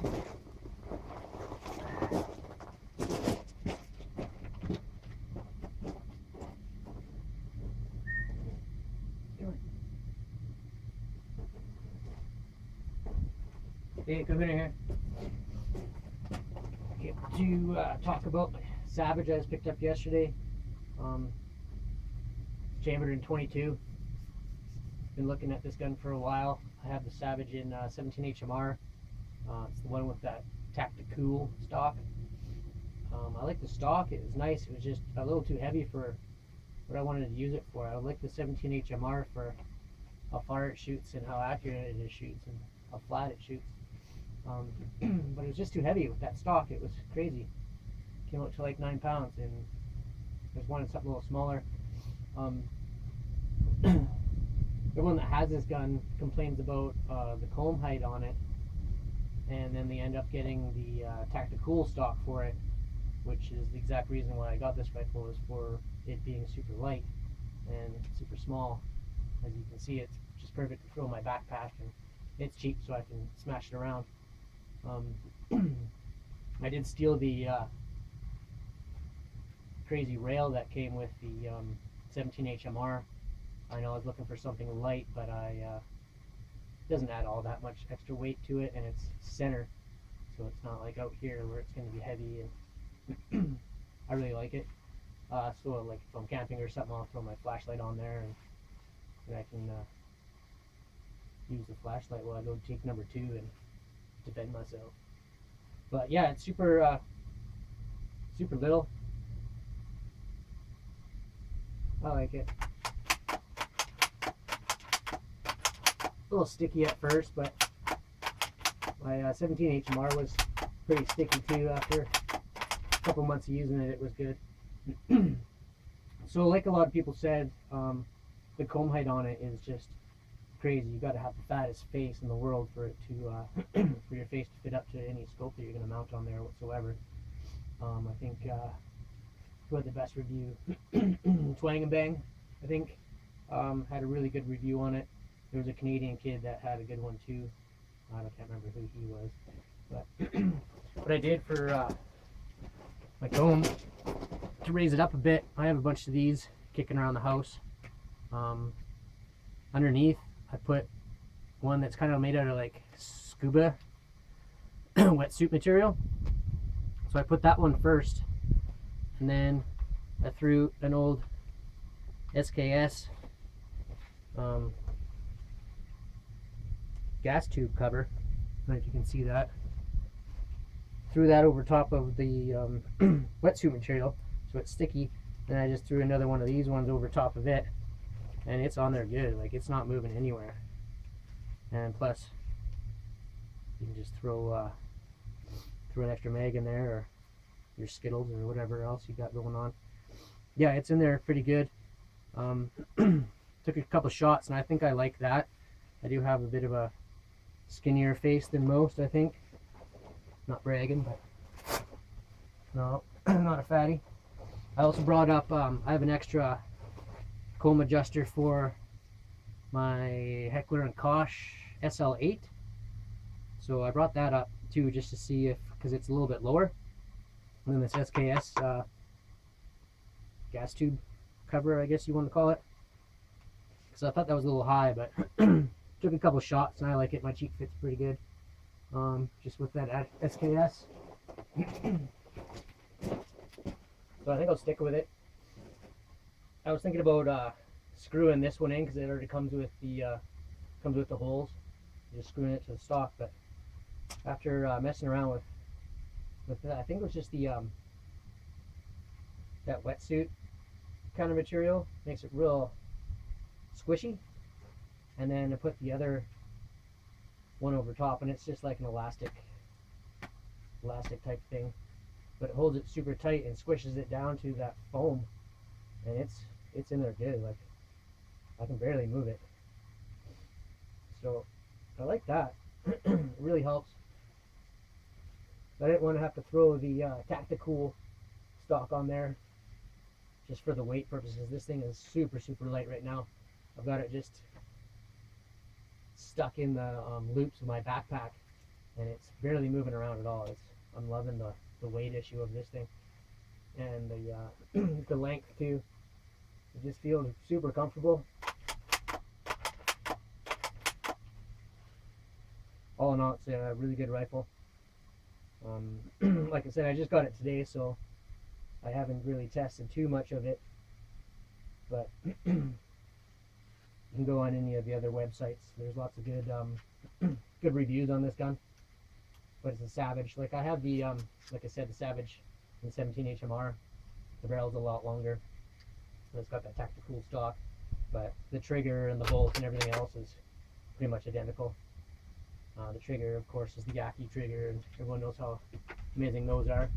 Hey, come in here. Get to talk about my Savage I just picked up yesterday. Chambered in 22. Been looking at this gun for a while. I have the Savage in 17 HMR. It's the one with that Tacticool stock. I like the stock. It was nice. It was just a little too heavy for what I wanted to use it for. I like the 17 HMR for how far it shoots and how accurate it shoots and how flat it shoots. But it was just too heavy with that stock. It was crazy. Came out to like 9 pounds, and there's one something a little smaller. Everyone that has this gun complains about the comb height on it, and then they end up getting the Tacticool stock for it, which is the exact reason why I got this rifle, is for it being super light and super small. As you can see, it's just perfect to throw in my backpack, and it's cheap, so I can smash it around. I did steal the crazy rail that came with the 17 HMR. I know I was looking for something light, but it doesn't add all that much extra weight to it, and it's center, so it's not like out here where it's going to be heavy. And I really like it. So like if I'm camping or something, I'll throw my flashlight on there, and I can use the flashlight while I go take number 2 and defend myself. But yeah, it's super super little. I like it. A little sticky at first, but my 17 HMR was pretty sticky too. After a couple months of using it, it was good. So like a lot of people said, the comb height on it is just crazy. You got to have the fattest face in the world for it to for your face to fit up to any scope that you're going to mount on there whatsoever. I think who had the best review? Twang and Bang, I think, had a really good review on it. There was a Canadian kid that had a good one too. I can't remember who he was, but what I did for my comb to raise it up a bit, I have a bunch of these kicking around the house. Underneath, I put one that's kind of made out of like scuba wetsuit material. So I put that one first, and then I threw an old SKS gas tube cover. I don't know if you can see that. Threw that over top of the wetsuit material, so it's sticky. Then I just threw another one of these ones over top of it, and it's on there good. Like, it's not moving anywhere. And plus, you can just throw an extra mag in there, or your Skittles, or whatever else you got going on. Yeah, it's in there pretty good. Took a couple shots, and I think I like that. I do have a bit of a skinnier face than most, I think. Not bragging, but no, not a fatty. I also brought up, I have an extra comb adjuster for my Heckler & Koch SL8. So I brought that up too, just to see if, because it's a little bit lower than this SKS gas tube cover, I guess you want to call it. So I thought that was a little high, but took a couple shots and I like it. My cheek fits pretty good, just with that SKS. So I think I'll stick with it. I was thinking about screwing this one in, because it already comes with the holes. Just screwing it to the stock, but after messing around with that, I think it was just the that wetsuit kind of material makes it real squishy, and then I put the other one over top, and it's just like an elastic type thing, but it holds it super tight and squishes it down to that foam, and it's in there good. Like, I can barely move it, so I like that. It really helps. I didn't want to have to throw the Tacticool stock on there just for the weight purposes. This thing is super light right now. I've got it just stuck in the loops of my backpack, and it's barely moving around at all. I'm loving the weight issue of this thing, and the the length too. It just feels super comfortable. All in all, it's a really good rifle. Like I said, I just got it today, so I haven't really tested too much of it, but you can go on any of the other websites. There's lots of good good reviews on this gun. But it's a Savage. Like I have the like I said, the Savage in 17 HMR. The barrel's a lot longer. And it's got that tactical stock, but the trigger and the bolt and everything else is pretty much identical. The trigger, of course, is the Yaki trigger, and everyone knows how amazing those are.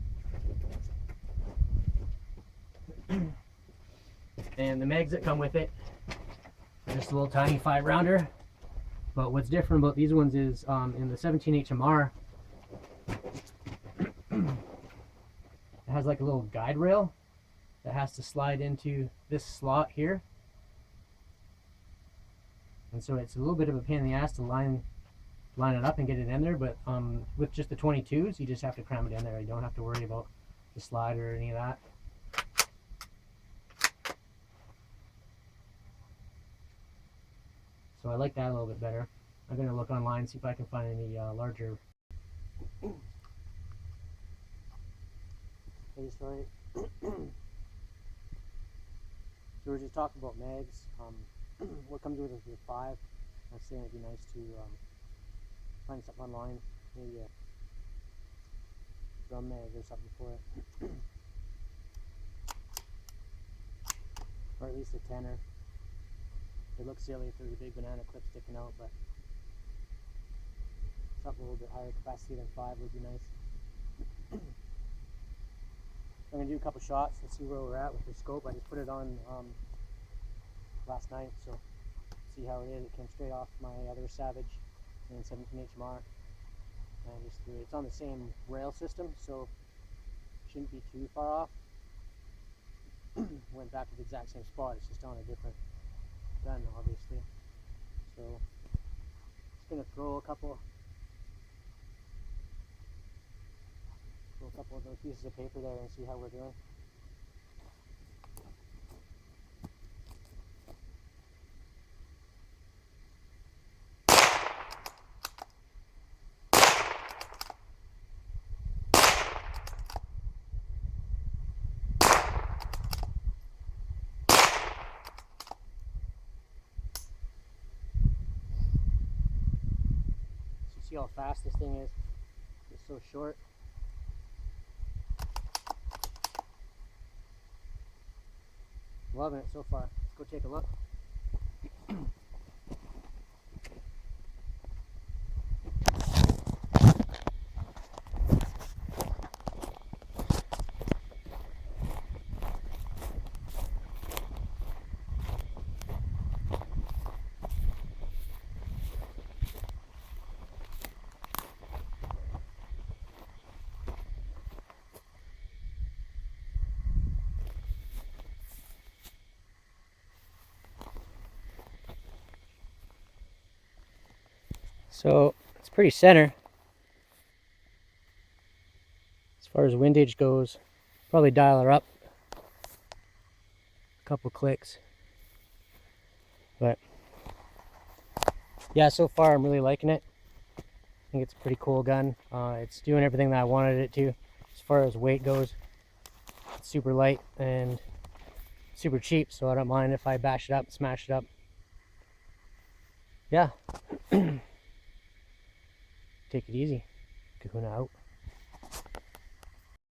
And the mags that come with it are just a little tiny 5-rounder. But what's different about these ones is in the 17 HMR, it has like a little guide rail that has to slide into this slot here. And so it's a little bit of a pain in the ass to line it up and get it in there, but with just the 22s, you just have to cram it in there. You don't have to worry about the slide or any of that. So I like that a little bit better. I'm going to look online, see if I can find any larger. Okay, sorry. So we're just talking about mags. What comes with it is 5. I was saying it'd be nice to find something online, maybe a drum mag or something for it, or at least a 10er. It looks silly if there's a big banana clip sticking out, but something a little bit higher capacity than 5 would be nice. I'm going to do a couple shots and see where we're at with the scope. I just put it on last night, so see how it is. It came straight off my other Savage in 17 HMR, and just it's on the same rail system, so shouldn't be too far off. Went back to the exact same spot, it's just on a different gun, obviously. So just gonna throw a couple of those pieces of paper there and see how we're doing. So see how fast this thing is? It's so short. Loving it so far. Let's go take a look. So it's pretty center. As far as windage goes, probably dial her up a couple clicks. But yeah, so far I'm really liking it. I think it's a pretty cool gun. It's doing everything that I wanted it to. As far as weight goes, it's super light and super cheap, so I don't mind if I bash it up and smash it up. Yeah. Take it easy. Kahuna out.